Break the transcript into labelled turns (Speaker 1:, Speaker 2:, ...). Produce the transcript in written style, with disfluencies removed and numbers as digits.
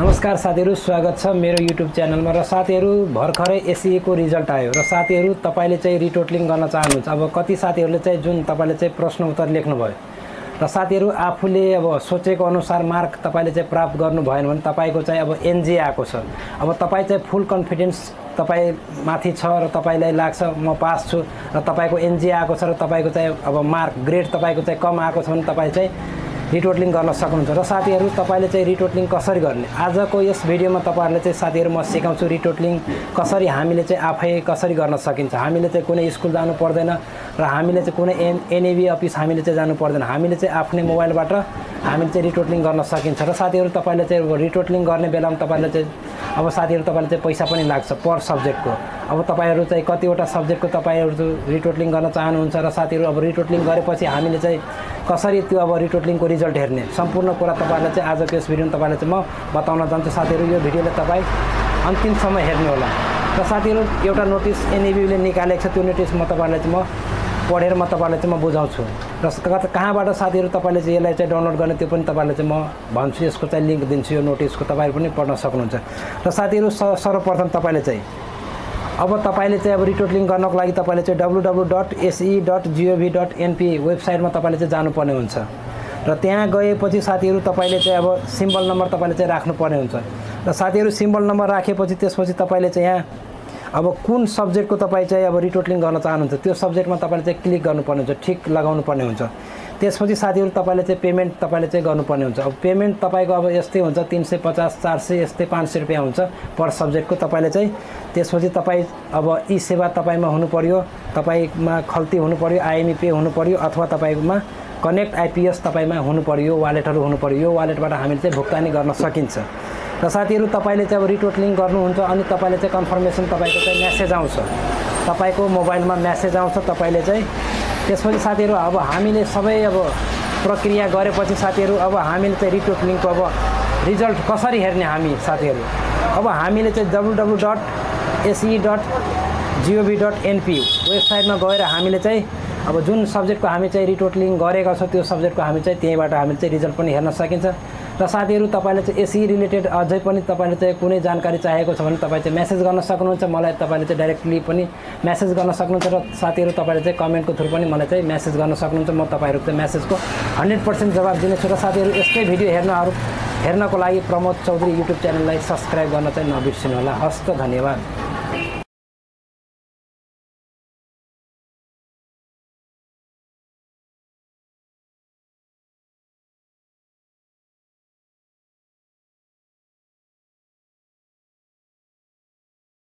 Speaker 1: नमस्कार साथीहरु, स्वागत छ मेरो युट्युब च्यानलमा। र साथीहरु, भर्खरै एसईए को रिजल्ट आयो र साथीहरु तपाईले चाहिँ रिटोटलिङ गर्न चाहनुहुन्छ। अब कति साथीहरुले चाहिँ जुन तपाईले चाहिँ प्रश्न उत्तर लेख्नु भयो र साथीहरु आफूले अब सोचेको अनुसार मार्क तपाईले चाहिँ प्राप्त गर्नु भएन भने तपाईको चाहिँ अब एनजे आएको छ। अब तपाई चाहिँ फुल कन्फिडेन्स तपाई माथि छ र तपाईलाई लाग्छ म पास छु र तपाईको एनजे आएको छ र तपाईको चाहिँ अब मार्क ग्रेड तपाईको चाहिँ कम आएको छ भने तपाई चाहिँ रिटोटलिङ गर्न सक्नुहुन्छ। र साथीहरु तपाईले चाहिँ रिटोटलिङ कसरी गर्ने आजको यस भिडियोमा तपाईहरुले चाहिँ साथीहरु म सिकाउँछु रिटोटलिङ कसरी हामीले चाहिँ आफै कसरी गर्न सकिन्छ। हामीले चाहिँ कुनै स्कुल जानु पर्दैन र हामीले चाहिँ कुनै एनएबी अफिस हामीले चाहिँ जानु पर्दैन। हामीले चाहिँ आफ्नै मोबाइलबाट हामीले चाहिँ रिटोटलिङ गर्न सकिन्छ। र साथीहरु तपाईले चाहिँ रिटोटलिङ गर्ने बेलामा तपाईले चाहिँ अब साथीहरु तपाईले चाहिँ पैसा पनि लाग्छ पर सब्जेक्टको। अब तपाईहरु चाहिँ कतिवटा सब्जेक्टको तपाईहरु रिटोटलिङ गर्न चाहनुहुन्छ र साथीहरु अब रिटोटलिङ गरेपछि हामीले चाहिँ कसरी त्यो अब रिटोटलिङको रिजल्ट हेर्ने सम्पूर्ण कुरा तपाईहरुलाई चाहिँ आजको यस भिडियोमा तपाईलाई चाहिँ म बताउन चाहन्छु। साथीहरु यो भिडियोलाई तपाई अन्तिमसम्म हेर्नु होला। र साथीहरु एउटा नोटिस एनएबीले निकालेको छ, त्यो नोटिस म तपाईलाई चाहिँ म पढेर म तपाईलाई चाहिँ म बुझाउँछु र कहाँबाट साथीहरु तपाईले चाहिँ यसलाई चाहिँ डाउनलोड गर्ने त्यो पनि तपाईलाई चाहिँ म भन्छु। यसको चाहिँ लिंक दिन्छु, यो नोटिसको तपाईहरु पनि पढ्न सक्नुहुन्छ। र साथीहरु सर्वप्रथम तपाईले चाहिँ अब तपाईले चाहिँ अब रिटोटलिङ गर्नको लागि तपाईले चाहिँ www.se.gov.np वेबसाइटमा तपाईले चाहिँ जानुपर्ने हुन्छ। र त्यहाँ गएपछि साथीहरु तपाईले चाहिँ अब सिम्बल नम्बर तपाईले चाहिँ राख्नुपर्ने हुन्छ। र साथीहरु सिम्बल नम्बर राखेपछि त्यसपछि तपाईले चाहिँ यहाँ अब कुन सब्जेक्टको तपाई चाहिँ अब रिटोटलिङ गर्न चाहनुहुन्छ त्यो सब्जेक्टमा तपाईले चाहिँ क्लिक गर्नुपर्ने हुन्छ, ठिक लगाउनु पर्ने हुन्छ। त्यसपछि साथीहरु तपाईले चाहिँ पेमेन्ट तपाईले चाहिँ गर्नुपर्ने हुन्छ। अब पेमेन्ट तपाईको अब यस्तै हुन्छ 350 400 यस्तै 500 रुपैयाँ हुन्छ पर सब्जेक्टको तपाईले चाहिँ। त्यसपछि तपाई अब ई सेवा तपाईमा हुनु पर्यो, तपाईमा खल्ती हुनु पर्यो, आईएमई पे हुनु पर्यो अथवा तपाईमा कनेक्ट आईपीएस तपाईमा हुनु पर्यो, वालेटहरु हुनु पर्यो। यो वालेटबाट हामीले चाहिँ भुक्तानी गर्न सकिन्छ। र साथीहरु तपाईले चाहिँ अब रिटोटलिङ गर्नुहुन्छ अनि तपाईले चाहिँ कन्फर्मेसन तपाईको चाहिँ मेसेज आउँछ, तपाईको मोबाइलमा मेसेज आउँछ तपाईले चाहिँ। त्यसपछि साथीहरु अब हामीले सबै अब प्रक्रिया गरेपछि साथीहरु अब हामीले चाहिँ रिटोटलिङको अब रिजल्ट कसरी हेर्ने हामी साथीहरु अब हामीले चाहिँ www.se.gov.np वेबसाइटमा गएर हामीले चाहिँ अब जुन सब्जेक्टको हामी चाहिँ रिटोटलिङ गरेका छौं त्यो सब्जेक्टको हामी चाहिँ त्यहीबाट हामीले चाहिँ रिजल्ट पनि हेर्न सकिन्छ। र साथीहरु तपाईले चाहिँ एसई रिलेटेड अझै पनि तपाईले चाहिँ कुनै जानकारी चाहिएको छ भने तपाई चाहिँ मेसेज गर्न सक्नुहुन्छ, मलाई तपाईले चाहिँ डाइरेक्टली पनि मेसेज गर्न सक्नुहुन्छ। र साथीहरु तपाईले चाहिँ कमेन्टको थ्रु पनि मलाई चाहिँ मेसेज गर्न सक्नुहुन्छ, म तपाईहरुको चाहिँ मेसेजको 100% जवाफ दिनेछु। र साथीहरु यस्तै भिडियो हेर्नको लागि प्रमोद चौधरी युट्युब च्यानललाई सब्स्क्राइब गर्न चाहिँ नबिर्सिनु होला। हस्त धन्यवाद।